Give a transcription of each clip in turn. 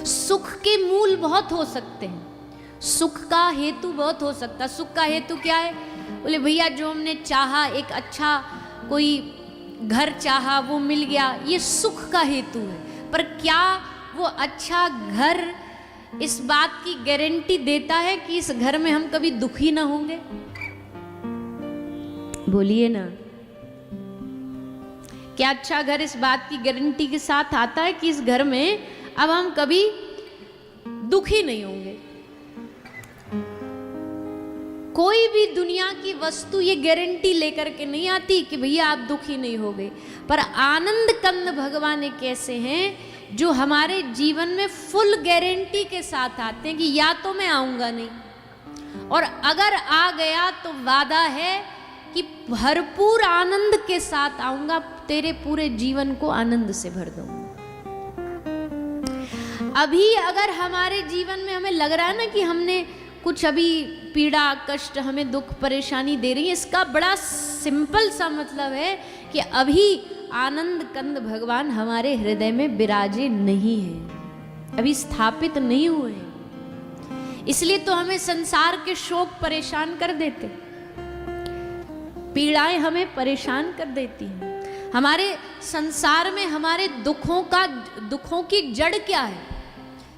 सुख के मूल बहुत हो सकते हैं, सुख का हेतु बहुत हो सकता है। सुख का हेतु क्या है? बोले भैया जो हमने चाहा, एक अच्छा कोई घर चाहा वो मिल गया, ये सुख का हेतु है। पर क्या वो अच्छा घर इस बात की गारंटी देता है कि इस घर में हम कभी दुखी ना होंगे? बोलिए ना। क्या अच्छा घर इस बात की गारंटी के साथ आता है कि इस घर में अब हम कभी दुखी नहीं होंगे? कोई भी दुनिया की वस्तु ये गारंटी लेकर के नहीं आती कि भैया आप दुखी नहीं होगे। पर आनंद कंद भगवान एक ऐसे हैं जो हमारे जीवन में फुल गारंटी के साथ आते हैं कि या तो मैं आऊंगा नहीं, और अगर आ गया तो वादा है कि भरपूर आनंद के साथ आऊंगा, तेरे पूरे जीवन को आनंद से भर दूंगा। अभी अगर हमारे जीवन में हमें लग रहा है ना कि हमने कुछ अभी पीड़ा कष्ट हमें दुख परेशानी दे रही है, इसका बड़ा सिंपल सा मतलब है कि अभी आनंद कंद भगवान हमारे हृदय में विराजे नहीं है, अभी स्थापित नहीं हुए हैं। इसलिए तो हमें संसार के शोक परेशान कर देते, पीड़ाएं हमें परेशान कर देती हैं। हमारे संसार में हमारे दुखों की जड़ क्या है?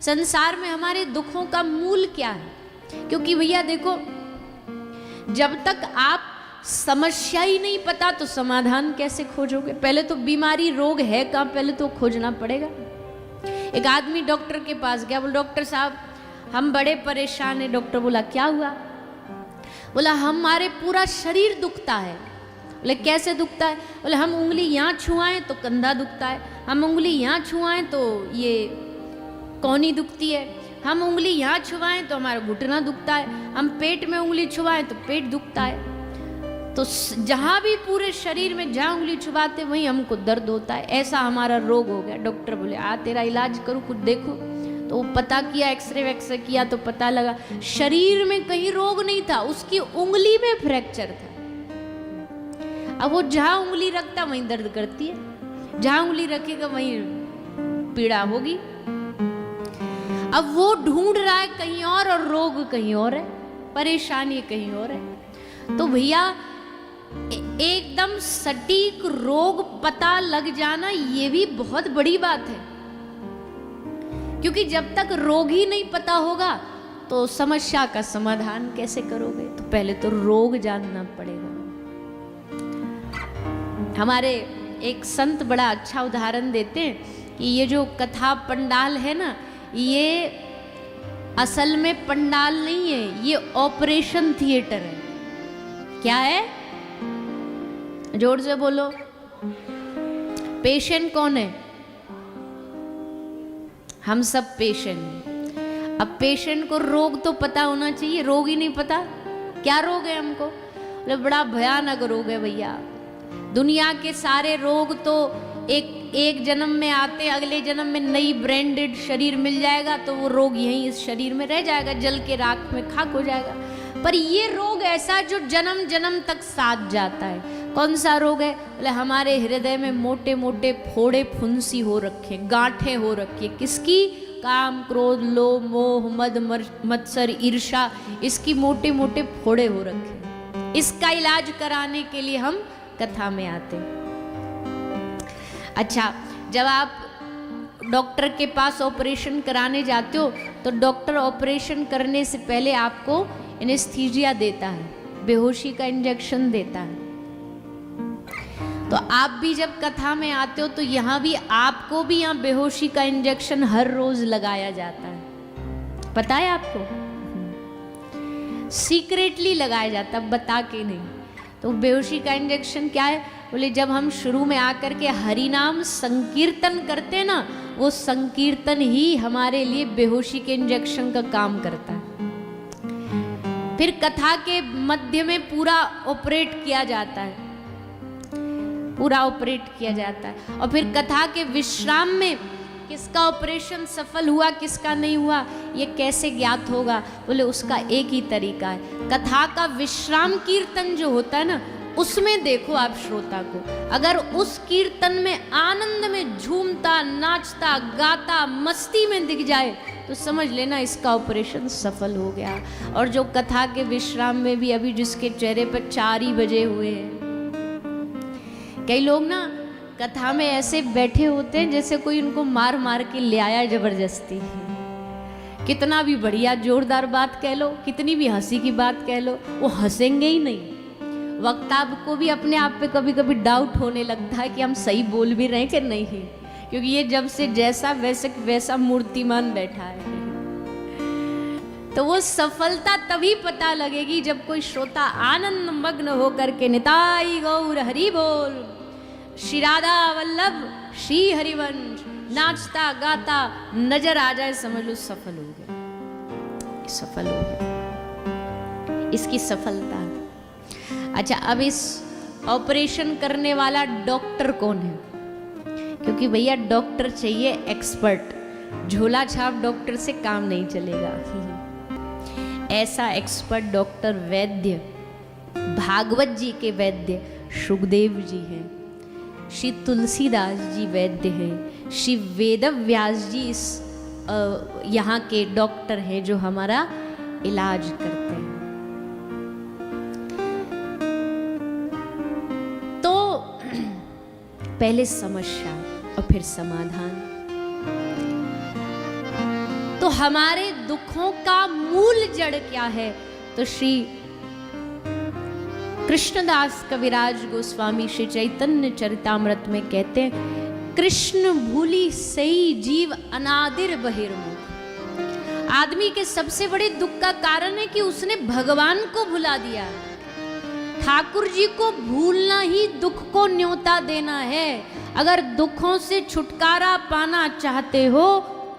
संसार में हमारे दुखों का मूल क्या है? क्योंकि भैया देखो, जब तक आप समस्या ही नहीं पता तो समाधान कैसे खोजोगे? पहले तो बीमारी रोग है कहाँ, पहले तो खोजना पड़ेगा। एक आदमी डॉक्टर के पास गया, बोला डॉक्टर साहब हम बड़े परेशान हैं। डॉक्टर बोला क्या हुआ? बोला हमारे पूरा शरीर दुखता है। बोले कैसे दुखता है? बोले हम उंगली यहाँ छुआएं तो कंधा दुखता है, हम उंगली यहाँ छुआएं तो ये कौनी दुखती है, हम उंगली यहाँ छुआएं तो हमारा घुटना दुखता है, हम पेट में उंगली छुआएं तो पेट दुखता है। तो जहाँ भी पूरे शरीर में जहाँ उंगली छुपाते वहीं हमको दर्द होता है, ऐसा हमारा रोग हो गया। डॉक्टर बोले आ तेरा इलाज करूँ, कुछ देखो। तो पता किया, एक्सरे वैक्सरे किया तो पता लगा शरीर में कहीं रोग नहीं था, उसकी उंगली में फ्रैक्चर था। अब वो जहाँ उंगली रखता वहीं दर्द करती है, जहाँ उंगली रखेगा वहीं पीड़ा होगी। अब वो ढूंढ रहा है कहीं और रोग कहीं और है, परेशानी कहीं और है। तो भैया एकदम सटीक रोग पता लग जाना ये भी बहुत बड़ी बात है, क्योंकि जब तक रोग ही नहीं पता होगा तो समस्या का समाधान कैसे करोगे? तो पहले तो रोग जानना पड़ेगा। हमारे एक संत बड़ा अच्छा उदाहरण देते हैं कि ये जो कथा पंडाल है ना, ये असल में पंडाल नहीं है, ये ऑपरेशन थिएटर है। क्या है? जोर से बोलो। पेशेंट कौन है? हम सब पेशेंट हैं। अब पेशेंट को रोग तो पता होना चाहिए, रोग ही नहीं पता क्या रोग है हमको। बोले बड़ा भयानक रोग है भैया, दुनिया के सारे रोग तो एक जन्म में आते, अगले जन्म में नई ब्रांडेड शरीर मिल जाएगा तो वो रोग यहीं इस शरीर में रह जाएगा, जल के राख में खाक हो जाएगा। पर ये रोग ऐसा जो जन्म जन्म तक साथ जाता है। कौन सा रोग है? बोले हमारे हृदय में मोटे मोटे फोड़े फुंसी हो रखे, गांठें हो रखी है। किसकी? काम क्रोध लोभ मोह मद मत्सर ईर्षा, इसकी मोटे मोटे फोड़े हो रखे। इसका इलाज कराने के लिए हम कथा में आते हैं। अच्छा, जब आप डॉक्टर के पास ऑपरेशन कराने जाते हो तो डॉक्टर ऑपरेशन करने से पहले आपको एनेस्थीसिया देता है, बेहोशी का इंजेक्शन देता है। तो आप भी जब कथा में आते हो तो यहाँ भी आपको भी यहाँ बेहोशी का इंजेक्शन हर रोज लगाया जाता है। पता है आपको? सीक्रेटली लगाया जाता है, बता के नहीं। तो बेहोशी का इंजेक्शन क्या है? बोले जब हम शुरू में आकर के हरि नाम संकीर्तन करते हैं ना, वो संकीर्तन ही हमारे लिए बेहोशी के इंजेक्शन का काम करता है। फिर कथा के मध्य में पूरा ऑपरेट किया जाता है, पूरा ऑपरेट किया जाता है। और फिर कथा के विश्राम में किसका ऑपरेशन सफल हुआ किसका नहीं हुआ ये कैसे ज्ञात होगा? बोले उसका एक ही तरीका है। कथा का विश्राम कीर्तन जो होता है ना, उसमें देखो आप श्रोता को, अगर उस कीर्तन में आनंद में झूमता, नाचता, गाता, मस्ती में दिख जाए तो समझ लेना इसका ऑपरेशन सफल हो गया। और जो कथा के विश्राम में भी अभी जिसके चेहरे पर 4 ही बजे हुए हैं, कई लोग ना कथा में ऐसे बैठे होते हैं जैसे कोई उनको मार मार के ले आया जबरदस्ती। कितना भी बढ़िया जोरदार बात कह लो, कितनी भी हंसी की बात कह लो, वो हंसेंगे ही नहीं। वक्ता को भी अपने आप पे कभी कभी डाउट होने लगता है कि हम सही बोल भी रहे हैं कि नहीं, क्योंकि ये जब से जैसा वैसा मूर्तिमान बैठा है। तो वो सफलता तभी पता लगेगी जब कोई श्रोता आनंद मग्न होकर के निताई गौर हरि बोल, श्री राधा वल्लभ श्री हरिवंश नाचता गाता नजर आ जाए, समझ लो सफल हो गया, सफल हो गया, इसकी सफलता। अच्छा, अब इस ऑपरेशन करने वाला डॉक्टर कौन है? क्योंकि भैया डॉक्टर चाहिए एक्सपर्ट, झोला छाप डॉक्टर से काम नहीं चलेगा। ऐसा एक्सपर्ट डॉक्टर वैद्य, भागवत जी के वैद्य शुकदेव जी हैं, श्री तुलसीदास जी वैद्य हैं, श्री वेदव्यास जी इस यहाँ के डॉक्टर हैं जो हमारा इलाज करते हैं। तो पहले समस्या और फिर समाधान। तो हमारे दुखों का मूल जड़ क्या है? तो श्री कृष्णदास कविराज गोस्वामी श्री चैतन्य चरितामृत में कहते हैं, कृष्ण भूली सही जीव अनादिर बहिर्मुख। आदमी के सबसे बड़े दुख का कारण है कि उसने भगवान को भुला दिया। ठाकुर जी को भूलना ही दुख को न्योता देना है। अगर दुखों से छुटकारा पाना चाहते हो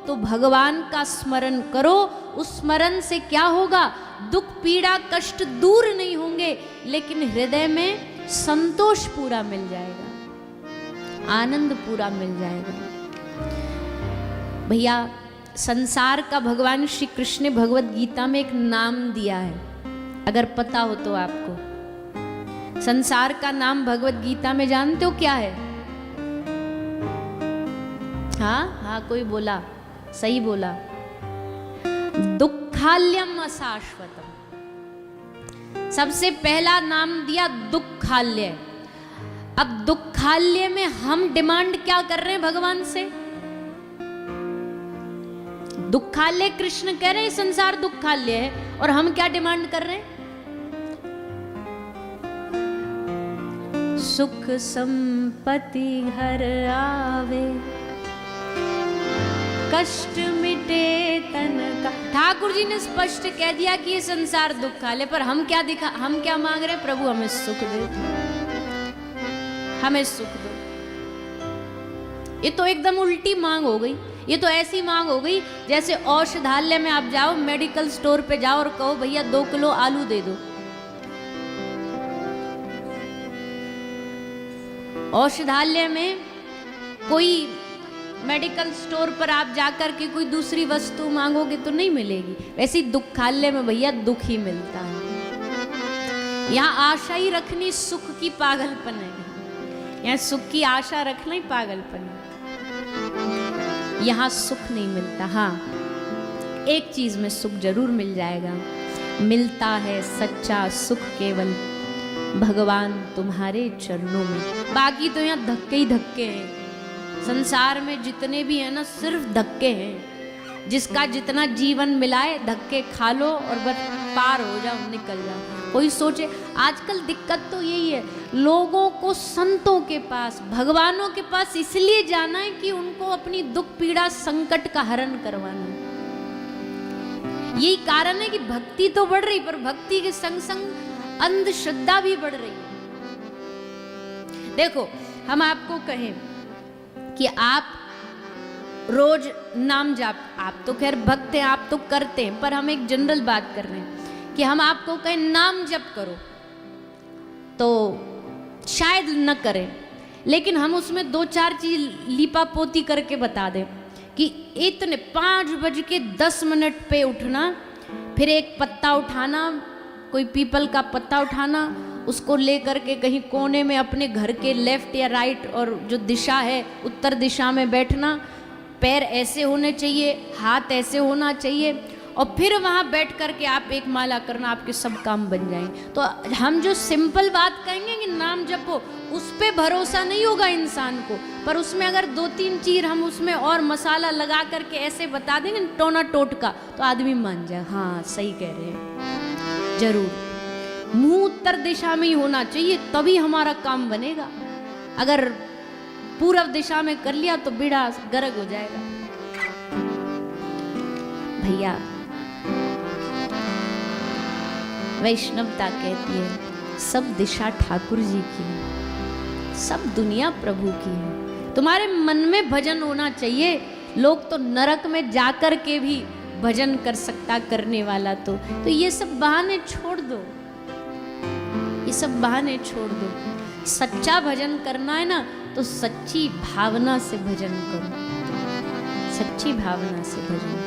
तो भगवान का स्मरण करो। उस स्मरण से क्या होगा? दुख पीड़ा कष्ट दूर नहीं होंगे, लेकिन हृदय में संतोष पूरा मिल जाएगा, आनंद पूरा मिल जाएगा। भैया संसार का भगवान श्री कृष्ण ने भगवत गीता में एक नाम दिया है, अगर पता हो तो आपको। संसार का नाम भगवत गीता में जानते हो क्या है? हाँ, कोई बोला, सही बोला, दुखाल्यम अशाश्वतम। सबसे पहला नाम दिया दुखाल्य। अब दुखाल्य में हम डिमांड क्या कर रहे हैं भगवान से? दुखाल्य कृष्ण कह रहे हैं संसार दुखाल्य है, और हम क्या डिमांड कर रहे हैं? सुख संपत्ति घर आवे, कष्ट मिटे तन का। ठाकुर जी ने स्पष्ट कह दिया कि ये संसार दुखाल्य, पर हम क्या मांग रहे हैं? प्रभु हमें सुख दे, हमें सुख दो। ये तो एकदम उल्टी मांग हो गई। ये तो ऐसी मांग हो गई जैसे औषधालय में आप जाओ, मेडिकल स्टोर पे जाओ और कहो भैया 2 किलो आलू दे दो। औषधालय में कोई मेडिकल स्टोर पर आप जाकर के कोई दूसरी वस्तु मांगोगे तो नहीं मिलेगी। वैसे ही दुखालय में भैया दुख ही मिलता है। यहाँ आशा ही रखनी सुख की पागलपन है, यहाँ सुख की आशा रखना ही पागलपन है। यहाँ सुख नहीं मिलता। हाँ, एक चीज में सुख जरूर मिल जाएगा, मिलता है सच्चा सुख केवल भगवान तुम्हारे चरणों में। बाकी तो यहाँ धक्के ही धक्के हैं। संसार में जितने भी हैं ना, सिर्फ धक्के हैं। जिसका जितना जीवन मिलाए धक्के खा लो और बस पार हो जाओ, निकल जाओ। कोई सोचे, आजकल दिक्कत तो यही है, लोगों को संतों के पास, भगवानों के पास इसलिए जाना है कि उनको अपनी दुख पीड़ा संकट का हरण करवाना है। यही कारण है कि भक्ति तो बढ़ रही, पर भक्ति के संग संग अंधश्रद्धा भी बढ़ रही है। देखो, हम आपको कहें कि आप रोज नाम जाप, आप तो खैर भक्त हैं, आप तो करते हैं, पर हम एक जनरल बात कर रहे हैं कि हम आपको कहें नाम जप करो तो शायद न करें, लेकिन हम उसमें 2-4 चीज लीपा पोती करके बता दें कि इतने 5:10 पे उठना, फिर एक पत्ता उठाना, कोई पीपल का पत्ता उठाना उसको लेकर के कहीं कोने में अपने घर के लेफ्ट या राइट और जो दिशा है उत्तर दिशा में बैठना, पैर ऐसे होने चाहिए, हाथ ऐसे होना चाहिए, और फिर वहाँ बैठ कर के आप एक माला करना, आपके सब काम बन जाएंगे। तो हम जो सिंपल बात कहेंगे कि नाम जपो, उस पे भरोसा नहीं होगा इंसान को, पर उसमें अगर 2-3 चीज हम उसमें और मसाला लगा करके ऐसे बता देंगे टोना टोटका, तो आदमी मान जाए हाँ सही कह रहे हैं। जरूर मुंह उत्तर दिशा में ही होना चाहिए, तभी हमारा काम बनेगा। अगर पूर्व दिशा में कर लिया तो बेड़ा गर्क हो जाएगा। भैया वैष्णवता कहती है सब दिशा ठाकुर जी की है, सब दुनिया प्रभु की है। तुम्हारे मन में भजन होना चाहिए। लोग तो नरक में जाकर के भी भजन कर सकता करने वाला, तो ये सब बहाने छोड़ दो, ये सब बहाने छोड़ दो। सच्चा भजन करना है ना तो सच्ची भावना से भजन करो, सच्ची भावना से भजन।